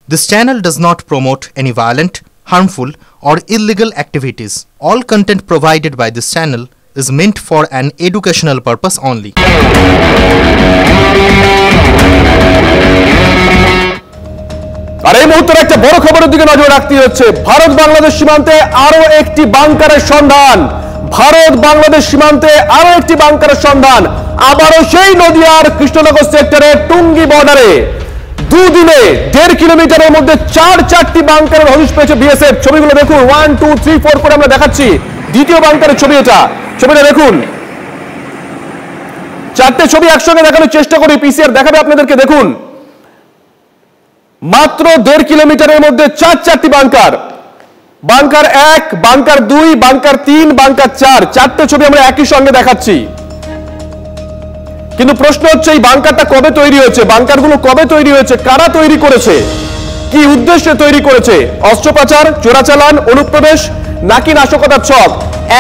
This channel does not promote any violent, harmful, or illegal activities. All content provided by this channel is meant for an educational purpose only. আর এই মুহূর্তে একটা বড় খবরের দিকে নজর রাখতে হচ্ছে। ভারত বাংলাদেশ সীমান্তে আরো একটি বাংকারের সন্ধান। ভারত বাংলাদেশ সীমান্তে আরো একটি বাংকারের সন্ধান। আবারও সেই নদিয়ার কৃষ্ণনগর সেক্টরের টুঙ্গি বর্ডারে দুদিনে 1.5 কিলোমিটারের মধ্যে চারটি বাংকারের হদিশ পেয়েছে বিএসএফ। ছবিগুলো দেখুন, 1 2 3 4 করে আমরা দেখাচ্ছি। দ্বিতীয় বাংকারের ছবি এটা, ছবিটা দেখুন। চারটে ছবি একসঙ্গে দেখানোর চেষ্টা করি, পিসিআর দেখাবে আপনাদেরকে। দেখুন, মাত্র 1.5 কিলোমিটারের মধ্যে চারটি bunker. Bunker 1, bunker 2, bunker 3, bunker 4, চারটে ছবি আমরা একই সঙ্গে দেখাচ্ছি। কিন্তু প্রশ্ন হচ্ছে, এই বাংকারটা কবে তৈরি হয়েছে? বাংকারগুলো কবে তৈরি হয়েছে? কারা তৈরি করেছে? কি উদ্দেশ্যে তৈরি করেছে? অস্ত্রোপচার, চোরাচালান, অনুপ্রবেশ, নাকি নাশকতার ছক?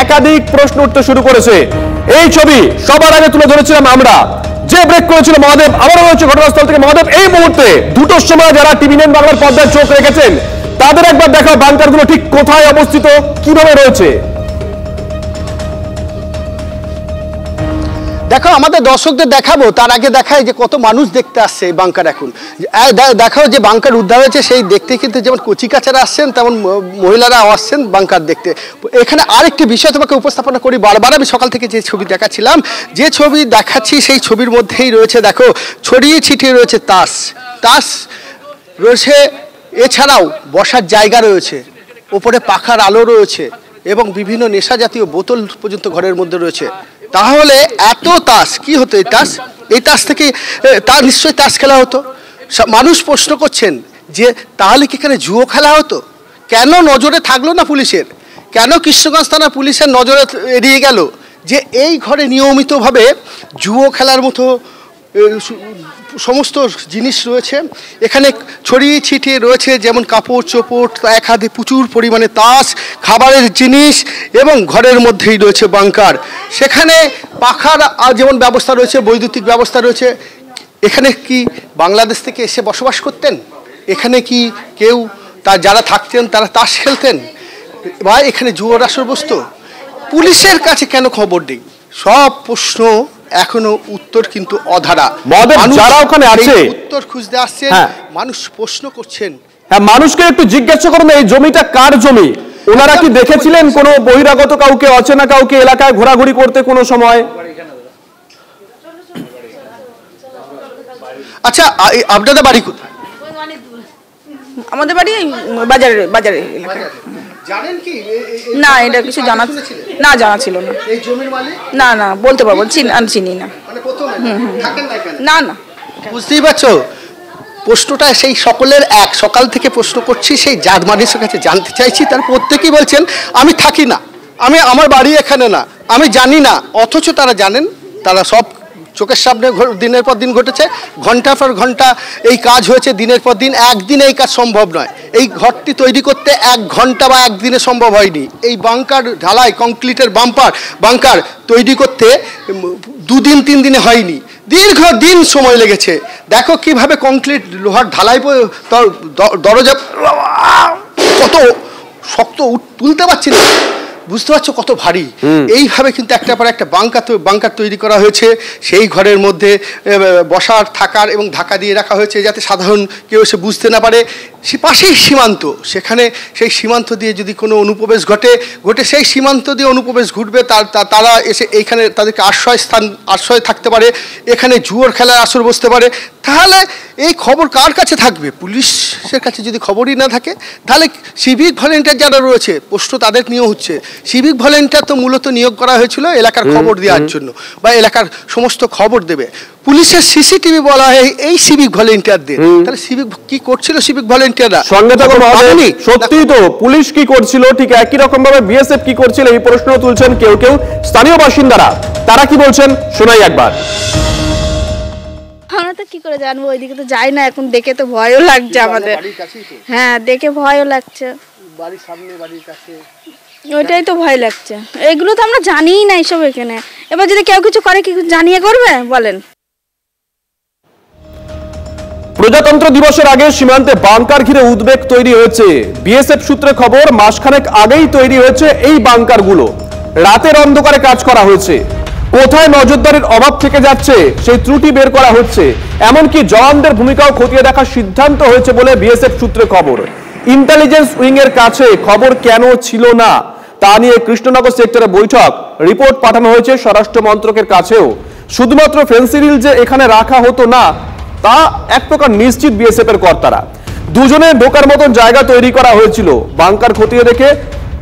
একাধিক প্রশ্ন উঠতে শুরু করেছে। এই ছবি সবার আগে তুলে ধরেছিলাম আমরা। যে ব্রেক করেছিল মহাদেব, আবারও রয়েছে ঘটনাস্থল থেকে মহাদেব। এই মুহূর্তে 2টোর সময় যারা টিভি9 বাংলার পর্দায় চোখ রেখেছেন তাদের একবার দেখাও বাংকারগুলো ঠিক কোথায় অবস্থিত, কিভাবে রয়েছে। দেখো, আমাদের দর্শকদের দেখাবো, তার আগে দেখাই যে কত মানুষ দেখতে আসছে এই বাংকার। এখন দেখাও যে বাংকার উদ্ধার হয়েছে সেই দেখতে, কিন্তু যেমন কচিকাচারা আসছেন তেমন মহিলারাও আসছেন বাংকার দেখতে। এখানে আরেকটি বিষয় তোমাকে উপস্থাপনা করি। বারবার আমি সকাল থেকে যে ছবি দেখাচ্ছিলাম, যে ছবি দেখাচ্ছি সেই ছবির মধ্যেই রয়েছে, দেখো ছড়িয়ে ছিটিয়ে রয়েছে তাস রয়েছে, এছাড়াও বসার জায়গা রয়েছে, ওপরে পাখার আলো রয়েছে এবং বিভিন্ন নেশা জাতীয় বোতল পর্যন্ত ঘরের মধ্যে রয়েছে। তাহলে এত তাস কি হতো? এই তাস থেকে তার নিশ্চয়ই তাস খেলা হতো। মানুষ প্রশ্ন করছেন যে তাহলে কি এখানে জুয়ো খেলা হতো? কেন নজরে থাকলো না পুলিশের? কেন কৃষ্ণগঞ্জ থানা পুলিশের নজরে এড়িয়ে গেল যে এই ঘরে নিয়মিতভাবে জুয়ো খেলার মতো সমস্ত জিনিস রয়েছে? এখানে ছড়িয়ে ছিটিয়ে রয়েছে যেমন কাপড় চোপড়, এক হাতে প্রচুর পরিমাণে তাস, খাবারের জিনিস এবং ঘরের মধ্যেই রয়েছে বাংকার। সেখানে পাখার যেমন ব্যবস্থা রয়েছে, বৈদ্যুতিক ব্যবস্থা রয়েছে। এখানে কি বাংলাদেশ থেকে এসে বসবাস করতেন? এখানে কি কেউ যারা থাকতেন তারা তাস খেলতেন বা এখানে জুয়োর আসর বসতো? পুলিশের কাছে কেন খবর নেই? সব প্রশ্ন এখনো উত্তর কিন্তু অধারা। যারা ওখানে আছে উত্তর খুঁজতে আসছেন, মানুষ প্রশ্ন করছেন। হ্যাঁ, মানুষকে একটু জিজ্ঞাসা করুন এই জমিটা কার জমি। ওনারা কি দেখেছিলেন কোনো বহিরাগত কাউকে, অচেনা কাউকে এলাকায় ঘোরাঘুরি করতে কোনো সময়? আচ্ছা, আপনাদের বাড়ি কোথায়? আমাদের বাড়ি বাজারে এলাকায়। জানেন কি না, এটা কিছু জানা ছিল না। এই জমির মালিক? না বলতে পারবো, চিনি না। মানে প্রথমে থাকেন না এখানে? না। বুঝতেই পারছো, প্রশ্নটা সেই সকলের এক। সকাল থেকে প্রশ্ন করছি, সেই যার মানুষের কাছে জানতে চাইছি, তার প্রত্যেকেই বলছেন আমি থাকি না, আমার বাড়ি এখানে না, আমি জানি না। অথচ তারা জানেন, তারা সব চোখের সামনে দিনের পর দিন ঘটেছে, ঘন্টার পর ঘন্টা এই কাজ হয়েছে, দিনের পর দিন। একদিনে এই কাজ সম্ভব নয়। এই ঘরটি তৈরি করতে 1 ঘন্টা বা একদিনে সম্ভব হয়নি। এই বাংকার ঢালাই, কংক্রিটের বাংকার তৈরি করতে 2 দিন 3 দিনে হয়নি, দীর্ঘ দিন সময় লেগেছে। দেখো কিভাবে কংক্রিট লোহার ঢালাই, দরজা কত শক্ত, তুলতে পারছি না। বুঝতে পারছো কত ভারী। এইভাবে কিন্তু একটার পর একটা বাংকার তৈরি করা হয়েছে। সেই ঘরের মধ্যে বসার, থাকার এবং ঢাকা দিয়ে রাখা হয়েছে যাতে সাধারণ কেউ এসে বুঝতে না পারে। সে পাশেই সীমান্ত, সেখানে সেই সীমান্ত দিয়ে যদি কোনো অনুপ্রবেশ ঘটে সেই সীমান্ত দিয়ে অনুপ্রবেশ ঘটবে, তারা এসে এইখানে তাদেরকে আশ্রয় থাকতে পারে, এখানে জুয়োর খেলার আসর বসতে পারে। তাহলে এই খবর কার কাছে থাকবে? পুলিশের কাছে যদি খবরই না থাকে, তাহলে সিভিক ভলেন্টিয়ার যারা রয়েছে, প্রশ্ন তাদের নিয়েও হচ্ছে। সিভিক ভলেন্টিয়ার তো মূলত নিয়োগ করা হয়েছিল এলাকার খবর দেওয়ার জন্য, বা এলাকার সমস্ত খবর দেবে। পুলিশের সিসিটিভি বলা হয় এই সিভিক ভলেন্টিয়ারদের। তাহলে সিভিক কি করছিল? সিভিক ভলেন্টিয়াররা সঙ্গে থাকুন। সত্যি তো পুলিশ কি করছিল, ঠিক একই রকম ভাবে বিএসএফ কি করছিল, এই প্রশ্ন তুলছেন কেউ স্থানীয় বাসিন্দারা। তারা কি বলছেন শোনাই একবার। আমরা তো কি করে জানবো, ওইদিকে তো যাই না এখন। দেখে তো ভয়ও লাগছে আমাদের। হ্যাঁ, দেখে ভয়ও লাগছে। বাড়ির সামনে, বাড়ির কাছে, ওইটাই তো ভয় লাগছে। এগুলো তো আমরা জানিই না এইসব এখানে। এবার যদি কেউ কিছু করে, কি জানিয়ে করবে বলেন? প্রজাতন্ত্র দিবসের আগে সীমান্তে বাংকার ঘিরে উদ্বেগ তৈরি হয়েছে। বিএসএফ সূত্রে খবর, মাসখানেক আগেই তৈরি হয়েছে এই বাংকারগুলো। রাতের অন্ধকারে কাজ করা হয়েছে। কোথায় নজরদারির অভাব থেকে যাচ্ছে সেই ত্রুটি বের করা হচ্ছে, এমনকি জওয়ানদের ভূমিকাও খতিয়ে দেখার সিদ্ধান্ত হয়েছে বলে বিএসএফ সূত্রে খবর। ইন্টেলিজেন্স উইং এর কাছে খবর কেন ছিল না তা নিয়ে কৃষ্ণনগর সেক্টরে বৈঠক, রিপোর্ট পাঠানো হয়েছে স্বরাষ্ট্র মন্ত্রকের কাছেও। শুধুমাত্র ফেন্সিডিল যে এখানে রাখা হতো না তা এক প্রকার নিশ্চিত বিএসএফ এর কর্তারা। দুজনে ঢোকার মতন জায়গা তৈরি করা হয়েছিল। বাংকার খতিয়ে দেখে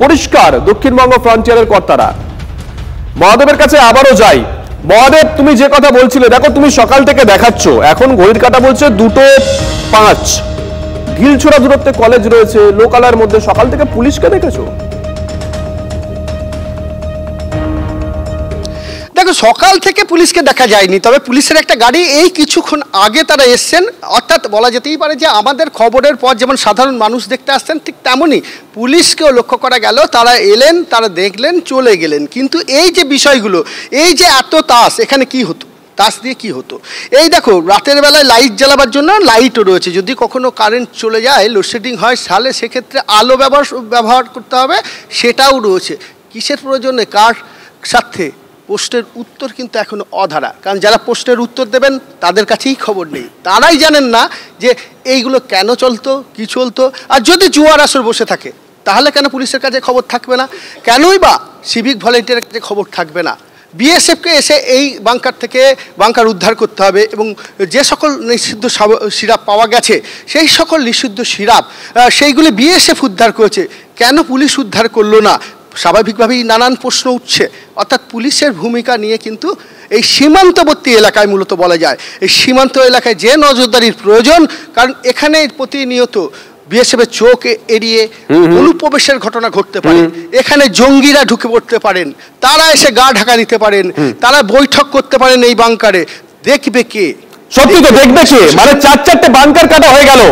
পরিষ্কার দক্ষিণবঙ্গ ফ্রন্টিয়ারের কর্তারা। মহাদেবের কাছে আবারও যাই। মহাদেব, তুমি যে কথা বলছিলে, দেখো তুমি সকাল থেকে দেখাচ্ছ, এখন ঘড়ির কাঁটা বলছে 2:05। ঢিলছোড়া দূরত্বে কলেজ রয়েছে, লোকালয়ের মধ্যে সকাল থেকে পুলিশকে দেখেছো? দেখো, সকাল থেকে পুলিশকে দেখা যায়নি, তবে পুলিশের একটা গাড়ি এই কিছুক্ষণ আগে তারা এসছেন। অর্থাৎ বলা যেতেই পারে যে আমাদের খবরের পর যেমন সাধারণ মানুষ দেখতে আসছেন, ঠিক তেমনই পুলিশকেও লক্ষ্য করা গেল। তারা এলেন, তারা দেখলেন, চলে গেলেন। কিন্তু এই যে বিষয়গুলো, এই যে এত তাস, এখানে কি হতো, তাস দিয়ে কি হতো? এই দেখো, রাতের বেলায় লাইট জ্বালাবার জন্য লাইটও রয়েছে। যদি কখনো কারেন্ট চলে যায়, লোডশেডিং হয়, তাহলে সেক্ষেত্রে আলো ব্যবহার করতে হবে, সেটাও রয়েছে। কিসের প্রয়োজনে, কার স্বার্থে? প্রশ্নের উত্তর কিন্তু এখনো অধারা। কারণ যারা প্রশ্নের উত্তর দেবেন তাদের কাছেই খবর নেই, তারাই জানেন না যে এইগুলো কেন চলতো, কি চলতো। আর যদি জুয়ার আসর বসে থাকে, তাহলে কেন পুলিশের কাছে খবর থাকবে না? কেনই বা সিভিক ভলেন্টিয়ারের কাছে খবর থাকবে না? বিএসএফকে এসে এই বাংকার থেকে বাংকার উদ্ধার করতে হবে, এবং যে সকল নিষিদ্ধ সিরাপ পাওয়া গেছে, সেই সকল নিষিদ্ধ সিরাপ সেইগুলি বিএসএফ উদ্ধার করেছে, কেন পুলিশ উদ্ধার করলো না? স্বাভাবিকভাবেই নানান প্রশ্ন উঠছে। অর্থাৎ পুলিশের ভূমিকা নিয়ে কিন্তু এই সীমান্তবর্তী এলাকায় মূলত বলা যায়, এই সীমান্ত এলাকায় যে নজরদারির প্রয়োজন, কারণ এখানে প্রতিনিয়ত বিএসএফের চোখ এড়িয়ে অনুপ্রবেশের ঘটনা ঘটতে পারে। এখানে জঙ্গিরা ঢুকে পড়তে পারেন, তারা এসে গা ঢাকা নিতে পারেন, তারা বৈঠক করতে পারেন এই বাংকারে। দেখবে কে? সত্যি তো দেখবে কে? মানে 4-4টে বাংকার কাটা হয়ে গেল,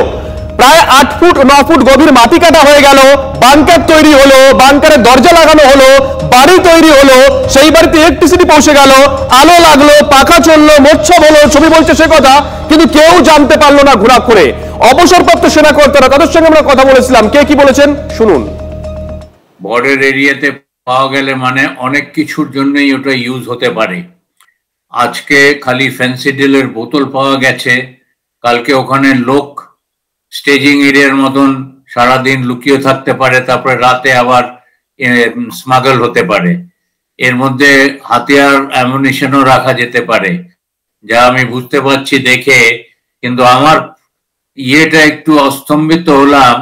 প্রায় 8 ফুট 9 ফুট গভীর মাটি কাটা হয়ে গেল, বাংকার তৈরি হলো, বাংকারের দরজা লাগানো হলো, বাড়ি তৈরি হলো, সেই বাড়িতে ইলেকট্রিসিটি পৌঁছে গেল, আলো লাগলো, পাখা চললো, মোচ্ছব হলো, ছবি বলছে সে কথা, কিন্তু কেউ জানতে পারলো না ঘোরা করে। অবসরপ্রাপ্ত সেনা কর্তারা, তাদের সঙ্গে আমরা কথা বলেছিলাম, কে কি বলেছেন শুনুন। বর্ডার এরিয়াতে পাওয়া গেলে মানে অনেক কিছুর জন্যই ওটা ইউজ হতে পারে। আজকে খালি ফেন্সিডিলের বোতল পাওয়া গেছে, কালকে ওখানে লোক স্টেজিং এরিয়ার মতন সারাদিন লুকিয়ে থাকতে পারে, তারপরে রাতে আবার স্মাগল হতে পারে। এর মধ্যে হাতিয়ার অ্যামুনিশনও রাখা যেতে পারে, যা আমি বুঝতে পারছি দেখে। কিন্তু আমার ইয়েটা একটু অস্তম্ভিত হলাম,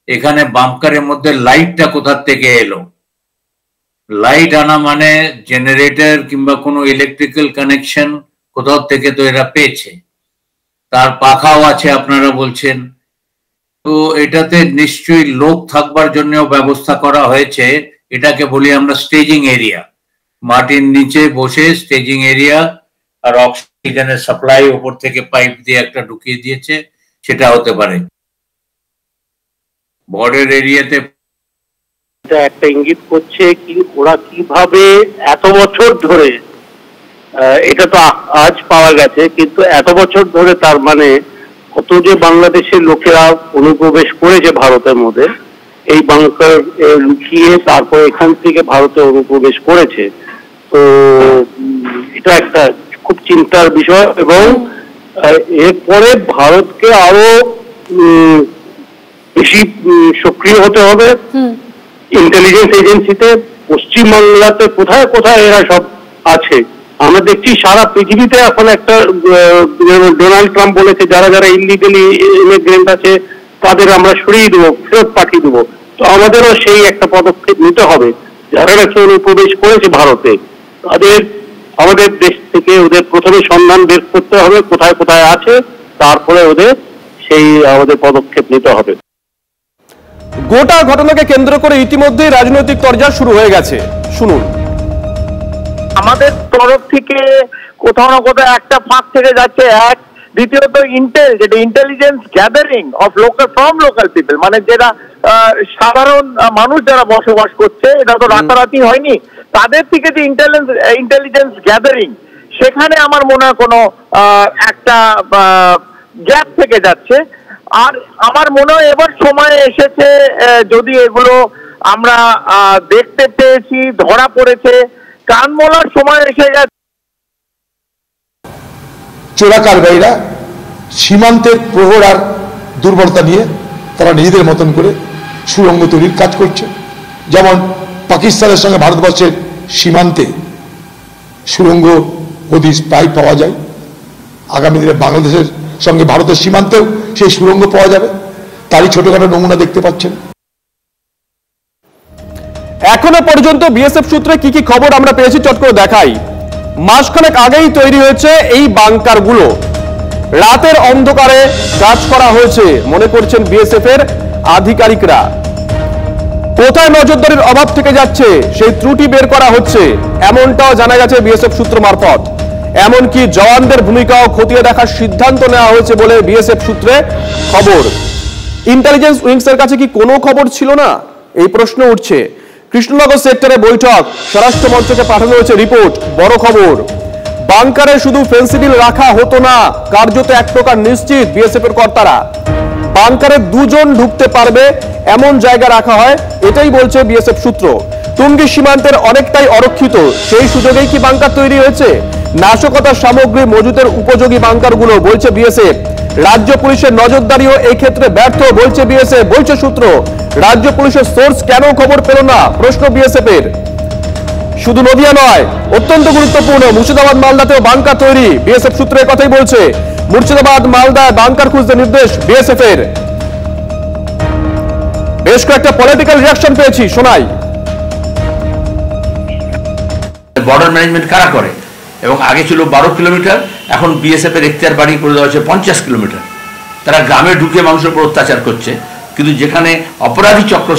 এখানে বাংকারের মধ্যে লাইটটা কোথা থেকে এলো? লাইট আনা মানে জেনারেটর কিংবা কোনো ইলেকট্রিক্যাল কানেকশন কোথাও থেকে তো এরা পেয়েছে। তার পাখাও আছে আপনারা বলছেন, তো এটাতে নিশ্চয়ই লোক থাকবার জন্যও ব্যবস্থা করা হয়েছে। এটাকে বলি আমরা স্টেজিং এরিয়া, মাটির নিচে বসে স্টেজিং এরিয়া, আর অক্সিজেনের সাপ্লাই উপর থেকে পাইপ দিয়ে একটা ঢুকিয়ে দিয়েছে, সেটা হতে পারে। বর্ডার এরিয়াতে একটা ইঙ্গিত করছে কি ওরা কিভাবে এত বছর ধরে, এটা তো আজ পাওয়া গেছে, কিন্তু এত বছর ধরে তার মানে কত যে বাংলাদেশের লোকেরা অনুপ্রবেশ করেছে ভারতের মধ্যে, এই বাংকার লুকিয়ে তারপর এখান থেকে ভারতে অনুপ্রবেশ করেছে। তো এটা একটা খুব চিন্তার বিষয়, এবং এরপরে ভারতকে আরো বেশি সক্রিয় হতে হবে ইন্টেলিজেন্স এজেন্সিতে। পশ্চিমবাংলাতে কোথায় কোথায় এরা সব আছে আমরা দেখছি, সারা পৃথিবীতে এখন একটা ডোনাল্ড ট্রাম্প বলেছে যারা যারা ইলিগালি ইমিগ্রেন্ট আছে তাদের আমরা সরিয়ে দেবো, ফেরত পাঠিয়ে দেবো। তো আমাদেরও সেই একটা পদক্ষেপ নিতে হবে। যারা নাকি অনুপ্রবেশ করেছে ভারতে, তাদের আমাদের দেশ থেকে ওদের প্রথমে সন্ধান বের করতে হবে কোথায় কোথায় আছে, তারপরে ওদের সেই আমাদের পদক্ষেপ নিতে হবে। গোটা ঘটনাকে কেন্দ্র করে ইতিমধ্যেই রাজনৈতিক তরজা শুরু হয়ে গেছে, শুনুন। আমাদের তরফ থেকে কোথাও না কোথাও একটা ফাঁক থেকে যাচ্ছে, এক। দ্বিতীয়ত ইন্টেল, যেটা intelligence gathering of from local people, মানে যেটা সাধারণ মানুষ যারা বসবাস করছে, এটা তো রাতারাতি হয়নি, তাদের থেকে যে ইন্টেলিজেন্স গ্যাদারিং, সেখানে আমার মনে হয় কোনো একটা গ্যাপ থেকে যাচ্ছে। আর আমার মনে হয় এবার সময় এসেছে, যদি এগুলো আমরা দেখতে পেয়েছি, ধরা পড়েছে, কান মোলার সময় এসে গেছে। চোরাকারবারীরা সীমান্তের প্রহর আর দুর্বলতা নিয়ে তারা নিজেদের মতন করে সুড়ঙ্গ তৈরির কাজ করছে। যেমন পাকিস্তানের সঙ্গে ভারতবর্ষের সীমান্তে সুড়ঙ্গ হদিশ প্রায় পাওয়া যায়, আগামী দিনে বাংলাদেশের সঙ্গে ভারতের সীমান্তেও সেই সুড়ঙ্গ পাওয়া যাবে, তারই ছোটখাটো নমুনা দেখতে পাচ্ছেন। এখনো পর্যন্ত বিএসএফ সূত্রে কি কি খবর আমরা পেয়েছি চট করে দেখাই। মাসখানেক আগেই তৈরি হয়েছে এই বাংকারগুলো, রাতের অন্ধকারে কাজ করা হয়েছে মনে করছেন বিএসএফ এর আধিকারিকরা। কোথায় নজরদারির অভাব থেকে যাচ্ছে সেই ত্রুটি বের করা হচ্ছে, এমনটাও জানা গেছে বিএসএফ সূত্র মারফত। এমনকি জওয়ানদের ভূমিকাও খতিয়ে দেখার সিদ্ধান্ত নেওয়া হয়েছে বলে বিএসএফ সূত্রে খবর। ইন্টেলিজেন্স উইংস এর কাছে কি কোনো খবর ছিল না, এই প্রশ্ন উঠছে। কৃষ্ণনগর সেক্টরে বৈঠক, স্বরাষ্ট্র মন্ত্রকে পাঠানো হয়েছে রিপোর্ট। বড় খবর, বাংকারে শুধু ফেন্সিডিল রাখা হতো না, কার্যত এক প্রকার নিশ্চিত বিএসএফ এর কর্তারা বাংকারে 2 জন ঢুকতে পারবে এমন জায়গা রাখা হয়, এটাই বলছে বিএসএফ সূত্র। টুঙ্গি সীমান্তের অনেকটাই অরক্ষিত, সেই সুযোগেই কি বাংকার তৈরি হয়েছে? নাশকতার সামগ্রী মজুতের উপযোগী বাংকারগুলো বলছে বিএসএফ। রাজ্য পুলিশের নজরদারিও এই ক্ষেত্রে ব্যর্থ বলছে বিএসএফ, বলছে সূত্র। রাজ্য পুলিশের সোর্স কেন খবর পেল না, প্রশ্ন বিএসএফ এর। শুধু নদিয়া নয়, অত্যন্ত গুরুত্বপূর্ণ মুর্শিদাবাদ মালদাতেও বাংকার তৈরি, বিএসএফ সূত্র এই কথাই বলছে। মুর্শিদাবাদ মালদায় বাংকার খুঁজতে নির্দেশ বিএসএফ এর। বেশ কয়েকটা পলিটিক্যাল রিঅ্যাকশন পেয়েছি, শোনাই। বর্ডার ম্যানেজমেন্ট কারা করে, এবং আগে ছিল 12 কিলোমিটার, এখন বিএসএফ এর এখতিয়ার বাড়ি করে দেওয়া হয়েছে 50 কিলোমিটার। তারা গ্রামে ঢুকে মানুষের উপর অত্যাচার করছে, কিন্তু যেখানে অপরাধী চক্র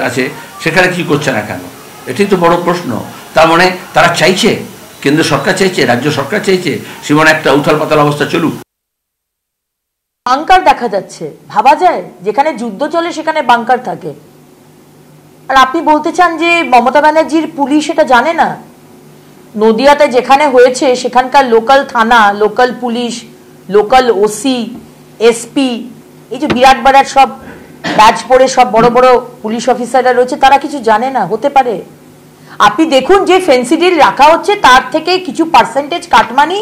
আছে সেখানে কি করছে না কেন, এটাই তো বড় প্রশ্ন। তার মানে তারা চাইছে, কেন্দ্র সরকার চাইছে, রাজ্য সরকার চাইছে সীমানে একটা উথাল পাতাল অবস্থা চলুক। বাংকার দেখা যাচ্ছে, ভাবা যায় যেখানে যুদ্ধ চলে সেখানে বাংকার থাকে। আর আপনি বলতে চান যে মমতা ব্যানার্জির পুলিশ এটা জানে না? নদিয়াতে যেখানে হয়েছে সেখানকার লোকাল থানা, local police, local OC, SP, এই যে বিরাট বিরাট সব ব্যাচ পরে সব বড় বড় পুলিশ অফিসাররা রয়েছে, তারা কিছু জানে না? হতে পারে। আপনি দেখুন যে ফেন্সিডিল রাখা হচ্ছে তার থেকে কিছু পার্সেন্টেজ কাটমানি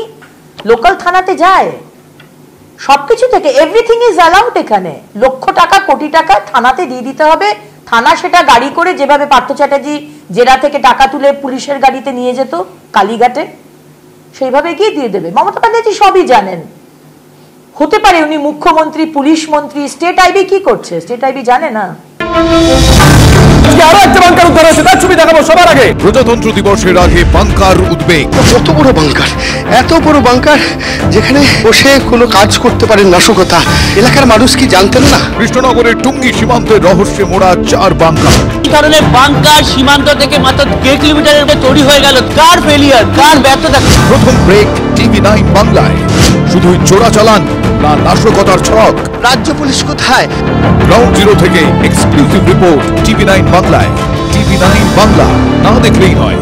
লোকাল থানাতে যায়, সবকিছু থেকে এভরিথিং ইজ অ্যালাউড। এখানে লক্ষ টাকা কোটি টাকা থানাতে দিয়ে দিতে হবে, থানা সেটা গাড়ি করে, যেভাবে পার্থ চ্যাটার্জি জেলা থেকে টাকা তুলে পুলিশের গাড়িতে নিয়ে যেত কালীঘাটে, সেইভাবে গিয়ে দিয়ে দেবে। মমতা ব্যানার্জি সবই জানেন। হতে পারে উনি মুখ্যমন্ত্রী, পুলিশ মন্ত্রী, স্টেট আইবি কি করছে স্টেট আইবি জানে না। প্রজাতন্ত্র দিবসের আগে বাংকার উদ্বেগ। কত বড় বাংকার, এত বড় বাংকার যেখানে বসে কোনো কাজ করতে পারেন নাশকতা, এলাকার মানুষ কি জানতেন না? কৃষ্ণনগরের টুঙ্গি সীমান্তের রহস্যে মোড়া 4 বাংকার। এই কারণে বাংকার সীমান্ত থেকে মাত্র 1 কিলোমিটারের মধ্যে তৈরি হয়ে গেল। কার ফেলিয়ার, কার ব্যর্থতা? প্রথম ব্রেক টিভি9 বাংলায়। শুধুই চোরাচালান না নাশকতার ছক? রাজ্য পুলিশ কোথায়? গ্রাউন্ড জিরো থেকে এক্সক্লুসিভ রিপোর্ট টিভি9 বাংলায়। টিভি9 বাংলা, না দেখলেই নয়।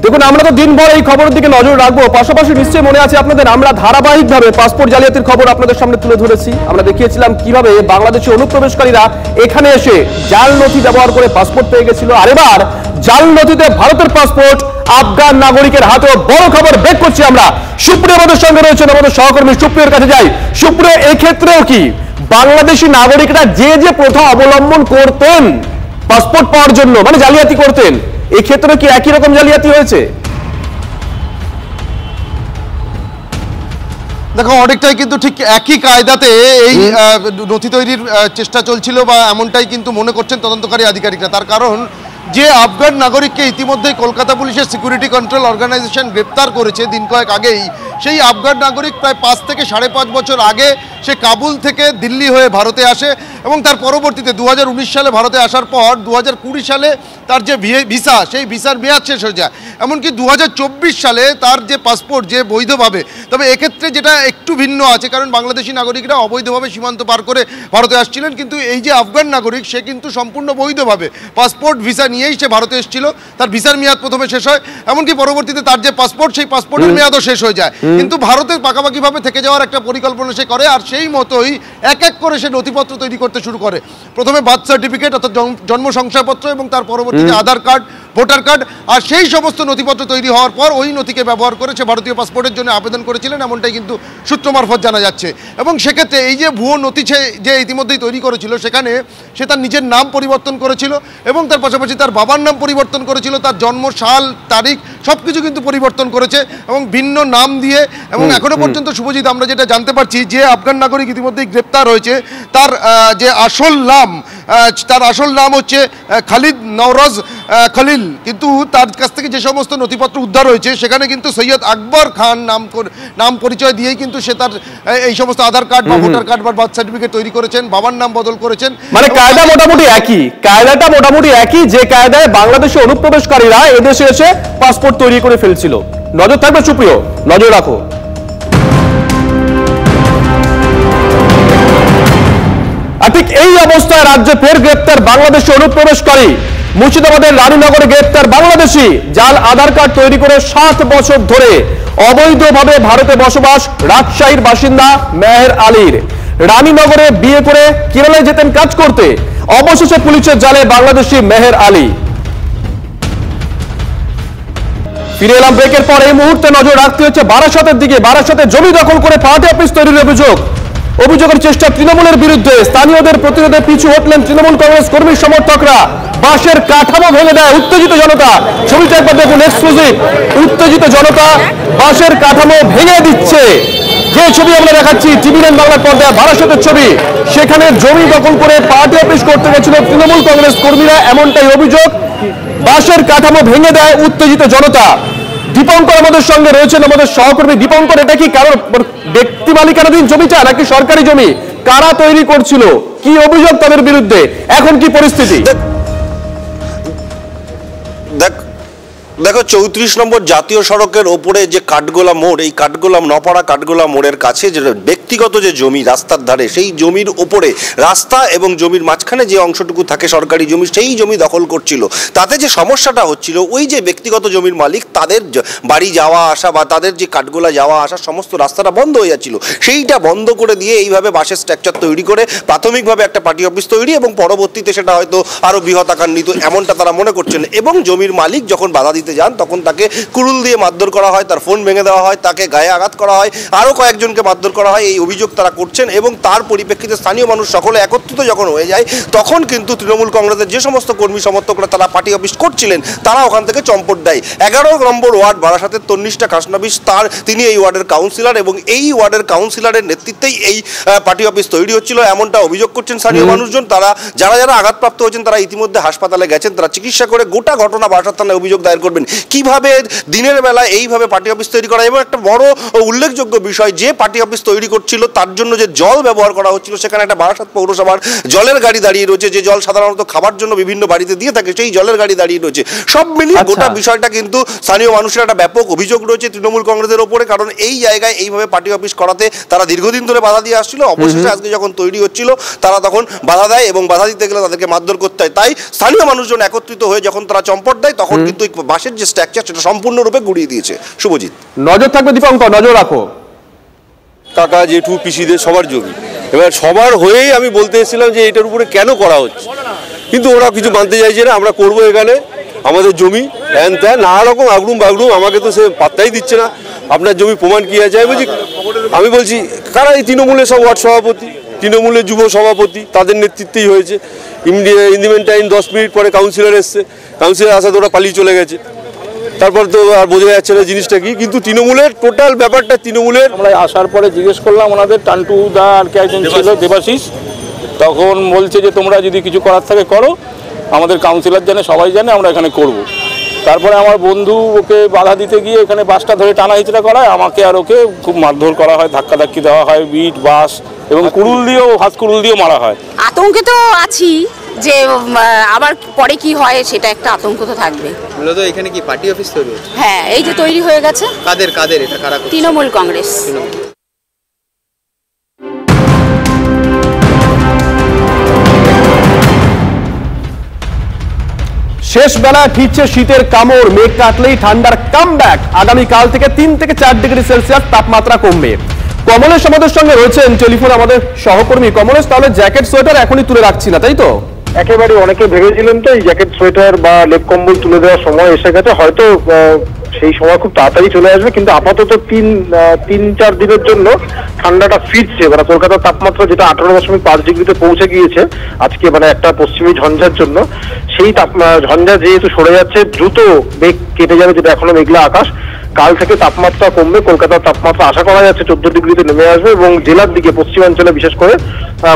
দেখুন, আমরা তো দিনভর এই খবরের দিকে নজর রাখবো, পাশাপাশি নিশ্চয়ই মনে আছে আপনাদের আমরা ধারাবাহিকভাবে পাসপোর্ট জালিয়াতির খবর আপনাদের সামনে তুলে ধরেছি। আমরা দেখিয়েছিলাম কিভাবে বাংলাদেশি অনুপ্রবেশকারীরা এখানে এসে জাল নথি ব্যবহার করে পাসপোর্ট পেয়ে গেছিল। আর এবার জাল নথিতে ভারতের পাসপোর্ট আফগান নাগরিকের হাতেও বড় খবর বের করছি আমরা। সুপ্রিয় আমাদের সঙ্গে রয়েছেন আমাদের সহকর্মী সুপ্রিয়র কাছে যাই। সুপ্রিয়, এই ক্ষেত্রেও কি বাংলাদেশি নাগরিকরা যে প্রথা অবলম্বন করতেন পাসপোর্ট পাওয়ার জন্য, মানে জালিয়াতি করতেন, এই ক্ষেত্রে কি একই রকম জালিয়াতি হয়েছে? দেখো, অনেকটাই কিন্তু ঠিক একই কায়দাতে এই নথি তৈরির চেষ্টা চলছিল, বা এমনটাই কিন্তু মনে করছেন তদন্তকারী আধিকারিকরা। তার কারণ, যে আফগান নাগরিককে ইতিমধ্যেই কলকাতা পুলিশের সিকিউরিটি কন্ট্রোল অর্গানাইজেশন গ্রেপ্তার করেছে দিন কয়েক আগেই, সেই আফগান নাগরিক প্রায় 5 থেকে 5.5 বছর আগে সে কাবুল থেকে দিল্লি হয়ে ভারতে আসে এবং তার পরবর্তীতে 2019 সালে ভারতে আসার পর 2020 সালে তার যে ভিসা, সেই ভিসার মেয়াদ শেষ হয়ে যায়। এমনকি 2024 সালে তার যে পাসপোর্ট, যে বৈধভাবে, তবে এক্ষেত্রে যেটা একটু ভিন্ন আছে, কারণ বাংলাদেশি নাগরিকরা অবৈধভাবে সীমান্ত পার করে ভারতে আসছিলেন, কিন্তু এই যে আফগান নাগরিক সে কিন্তু সম্পূর্ণ বৈধভাবে পাসপোর্ট ভিসা নিয়েই সে ভারতে এসেছিল। তার ভিসার মেয়াদ প্রথমে শেষ হয়, এমনকি পরবর্তীতে তার যে পাসপোর্ট, সেই পাসপোর্টের মেয়াদও শেষ হয়ে যায়, কিন্তু ভারতের পাকাপাকিভাবে থেকে যাওয়ার একটা পরিকল্পনা সে করে। আর সেই মতোই এক এক করে সে নথিপত্র তৈরি করতে শুরু করে। প্রথমে বার্থ সার্টিফিকেট অর্থাৎ জন্ম শংসাপত্র এবং তার পরবর্তীতে আধার কার্ড, ভোটার কার্ড, আর সেই সমস্ত নথিপত্র তৈরি হওয়ার পর ওই নথিকে ব্যবহার করে সে ভারতীয় পাসপোর্টের জন্য আবেদন করেছিলেন, এমনটাই কিন্তু সূত্র মারফত জানা যাচ্ছে। এবং সেক্ষেত্রে এই যে ভুয়ো নথি যে ইতিমধ্যেই তৈরি করেছিল, সেখানে সে তার নিজের নাম পরিবর্তন করেছিল এবং তার পাশাপাশি তার বাবার নাম পরিবর্তন করেছিল, তার জন্ম সাল, তারিখ সব কিছু কিন্তু পরিবর্তন করেছে এবং ভিন্ন নাম দিয়ে। এবং এখনো পর্যন্ত শুভজিৎ আমরা যেটা জানতে পারছি, যে আফগান নাগরিক ইতিমধ্যেই গ্রেপ্তার হয়েছে, তার যে আসল নাম হচ্ছে খালিদ নওরোজ খলিল, কিন্তু তার কাছ থেকে যে সমস্ত নথিপত্র উদ্ধার হয়েছে সেখানে কিন্তু সৈয়দ আকবর খান নাম পরিচয় দিয়েই কিন্তু সে তার এই সমস্ত আধার কার্ড বা ভোটার কার্ড বা বার্থ সার্টিফিকেট তৈরি করেছেন, বাবার নাম বদল করেছেন। মানে কায়দা মোটামুটি একই, কায়দাটা মোটামুটি একই যে কায়দায় বাংলাদেশে অনুপ্রবেশকারীরা এদেশে এসে পাসপোর্ট তৈরি করে ফেলছিল। নজর থাকবে সুপ্রিয়, নজর রাখো। আর ঠিক এই অবস্থায় রাজ্যে ফের গ্রেপ্তার বাংলাদেশে অনুপ্রবেশকারী। মুর্শিদাবাদের রানীনগরে গ্রেপ্তার বাংলাদেশি, জাল আধার কার্ড তৈরি করে 7 বছর ধরে অবৈধভাবে ভারতে বসবাস রাজশাহীর বাসিন্দা মেহের আলীর। রানীনগরে বিয়ে করে কেরালায় যেতেন কাজ করতে, অবশেষে পুলিশের জালে বাংলাদেশি মেহের আলী। ফিরে এলাম ব্রেকের পর। এই মুহূর্তে নজর রাখতে হচ্ছে বারাসাতের দিকে। বারাসাতে জমি দখল করে পার্টি অফিস তৈরির অভিযোগের চেষ্টা তৃণমূলের বিরুদ্ধে। স্থানীয়দের প্রতিরোধে পিছু হটলেন তৃণমূল কংগ্রেস কর্মী সমর্থকরা। বাসের কাঠামো ভেঙে দেয় উত্তেজিত জনতা। ছবিটা একবার দেখুন, এক্সক্লুসিভ। উত্তেজিত জনতা বাসের কাঠামো ভেঙে দিচ্ছে। যে ছবি আমরা দেখাচ্ছি টিভি9 বাংলার পর্দায়, বারাসাতের ছবি। সেখানে জমি দখল করে পার্টি অফিস করতে গেছিল তৃণমূল কংগ্রেস কর্মীরা, এমনটাই অভিযোগ। বাসের কাঠামো ভেঙে দেয় উত্তেজিত জনতা। দীপঙ্কর আমাদের সঙ্গে রয়েছেন, আমাদের সহকর্মী। দীপঙ্কর, এটা কি কারোর ব্যক্তি মালিকানাধীন জমিটা নাকি সরকারি জমি? কারা তৈরি করছিল? কি অভিযোগ তাদের বিরুদ্ধে? এখন কি পরিস্থিতি? দেখো, 34 নম্বর জাতীয় সড়কের ওপরে যে কাঠগোলা মোড়, এই নপাড়া কাঠগোলা মোড়ের কাছে যে ব্যক্তিগত যে জমি রাস্তার ধারে, সেই জমির ওপরে রাস্তা এবং জমির মাঝখানে যে অংশটুকু থাকে সরকারি জমি, সেই জমি দখল করছিল। তাতে যে সমস্যাটা হচ্ছিল, ওই যে ব্যক্তিগত জমির মালিক, তাদের বাড়ি যাওয়া আসা বা তাদের যে কাঠগোলা যাওয়া আসা সমস্ত রাস্তাটা বন্ধ হয়ে যাচ্ছিল। সেইটা বন্ধ করে দিয়ে এইভাবে বাসের স্ট্রাকচার তৈরি করে প্রাথমিকভাবে একটা পার্টি অফিস তৈরি এবং পরবর্তীতে সেটা হয়তো আরও বৃহৎ আকার নিত, এমনটা তারা মনে করছেন। এবং জমির মালিক যখন বাধা দিতে যান, তখন তাকে কুড়ুল দিয়ে মারধর করা হয়, তার ফোন ভেঙে দেওয়া হয়, তাকে গায়ে আঘাত করা হয়, আরও কয়েকজনকে মারধর করা হয়। এই অভিযোগ তারা করছেন এবং তার পরিপ্রেক্ষিতে স্থানীয় মানুষ সকলে একত্রিত যখন হয়ে যায়, তখন কিন্তু তৃণমূল কংগ্রেসের যে সমস্ত কর্মী সমর্থকরা তারা পার্টি অফিস করছিলেন, তারা ওখান থেকে চম্পট দেয়। 11 নম্বর ওয়ার্ড বারাসাতের তন্নিষ্ঠা খাসনাবিশ, তিনি এই ওয়ার্ডের কাউন্সিলর এবং এই ওয়ার্ডের কাউন্সিলরের নেতৃত্বেই এই পার্টি অফিস তৈরি হচ্ছিল, এমনটা অভিযোগ করছেন স্থানীয় মানুষজন। তারা যারা আঘাতপ্রাপ্ত হয়েছেন তারা ইতিমধ্যে হাসপাতালে গেছেন, তারা চিকিৎসা করে গোটা ঘটনা বারাসাত থানায় অভিযোগ দায়ের করবেন। কিভাবে দিনের বেলা এইভাবে পার্টি অফিস তৈরি করা, এবং একটা বড় উল্লেখযোগ্য বিষয়, যে পার্টি অফিস তৈরি করছিল তার জন্য যে জল ব্যবহার করা হচ্ছিল, সেখানে একটা বারাসাত পৌরসভার জলের গাড়ি দাঁড়িয়ে রয়েছে, যে জল সাধারণত খাবার জন্য বিভিন্ন বাড়িতে দিয়ে থাকে, সেই জলের গাড়ি দাঁড়িয়ে রয়েছে। সব মিলিয়ে গোটা বিষয়টা কিন্তু স্থানীয় মানুষের একটা ব্যাপক অভিযোগ রয়েছে তৃণমূল কংগ্রেসের ওপরে, কারণ এই জায়গায় এইভাবে পার্টি অফিস করাতে তারা দীর্ঘদিন ধরে বাধা দিয়ে আসছিল। অবশেষে আজকে যখন তৈরি হচ্ছিল, তারা তখন বাধা দেয় এবং বাধা দিতে গেলে তাদেরকে মারধর করতে হয়। তাই স্থানীয় মানুষজন একত্রিত হয়ে যখন তারা চম্পট দেয়, তখন কিন্তু বাসের যে স্ট্রাকচার সেটা সম্পূর্ণরূপে গুড়িয়ে দিয়েছে। শুভজিৎ, নজর থাকবে দীপঙ্কর, নজর রাখো। কাকা জেঠু পিসিদের সবার জমি, এবার সবার হয়েই আমি বলতে এসেছিলাম যে এটার উপরে কেন করা হচ্ছে, কিন্তু ওরা কিছু মানতে চাইছে না। আমরা করবো এখানে আমাদের জমি, হ্যান ত্যান নানা রকম আগড়ুম বাগড়ুম, আমাকে তো সে পাত্তাই দিচ্ছে না। আপনার জমি প্রমাণ কি আছে? আমি বলছি কারা? এই তৃণমূলের সব ওয়ার্ড সভাপতি, তৃণমূলের যুব সভাপতি, তাদের নেতৃত্বেই হয়েছে। In the meantime 10 minute পরে কাউন্সিলর এসছে, কাউন্সিলর আসাতে ওরা পালিয়ে চলে গেছে। তারপর তো আর বোঝা যাচ্ছে না জিনিসটা কি, কিন্তু তৃণমূলের টোটাল ব্যাপারটা তৃণমূলের। আমরা আসার পরে জিজ্ঞেস করলাম ওনাদের, টান্টু দা আর কে একজন ছিল, দেবাশিস, তখন বলছে যে তোমরা যদি কিছু করার থাকে করো, আমাদের কাউন্সিলর জানে, সবাই জানে, আমরা এখানে করব। তারপরে আমার বন্ধু ওকে বাধা দিতে গিয়ে এখানে বাসটা ধরে টানা হিচড়া করায়, আমাকে আর ওকে খুব মারধর করা হয়, ধাক্কাধাক্কি দেওয়া হয়, বিট বাস এবং কুড়ুল দিয়েও হাত কুড়ুল দিয়েও মারা হয়। আতঙ্কে তো আছি যে আবার পরে কি হয় সেটা একটা আতঙ্ক তো থাকবে। মূলত এখানে কি পার্টি অফিস তৈরি হচ্ছে? হ্যাঁ, এই যে তৈরি হয়ে গেছে। কাদের কাদের এটা কারা? তৃণমূল কংগ্রেস। শেষ বেলা ঠিকছে শীতের কামড়, মেঘ কাটলেই ঠান্ডার কামব্যাক। আগামীকাল থেকে 3 থেকে 4 ডিগ্রি সেলসিয়াস তাপমাত্রা কমবে। কমলেশ আমাদের সঙ্গে রয়েছেন টেলিফোন আমাদের সহকর্মী। কমলেশ, তাহলে জ্যাকেট সোয়েটার এখনই তুলে রাখছি না, তাই তো? একেবারে অনেকে ভেবেছিলেন তো এই জ্যাকেট সোয়েটার বা লেপ কম্বল তুলে দেওয়ার সময় এসে গেছে, হয়তো সেই সময় খুব তাড়াতাড়ি চলে আসবে, কিন্তু আপাতত 3-4 দিনের জন্য ঠান্ডাটা ফিরছে। মানে কলকাতার তাপমাত্রা যেটা 18.5 ডিগ্রিতে পৌঁছে গিয়েছে আজকে, মানে একটা পশ্চিমী ঝঞ্ঝার জন্য, সেই ঝঞ্ঝা যেহেতু সরে যাচ্ছে, দ্রুত মেঘ কেটে যাবে, যেটা এখনো মেঘলা আকাশ। কাল থেকে তাপমাত্রা কমবে, কলকাতার তাপমাত্রা আশা করা যাচ্ছে 14 ডিগ্রিতে নেমে আসবে এবং জেলার দিকে পশ্চিমাঞ্চলে বিশেষ করে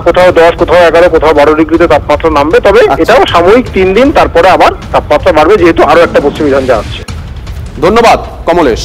কোথাও 10, কোথাও 11, কোথাও 12 ডিগ্রিতে তাপমাত্রা নামবে। তবে এটাও সাময়িক 3 দিন, তারপরে আবার তাপমাত্রা বাড়বে, যেহেতু আরো একটা পশ্চিমী ঝঞ্ঝা আসছে। ধন্যবাদ কমলেশ।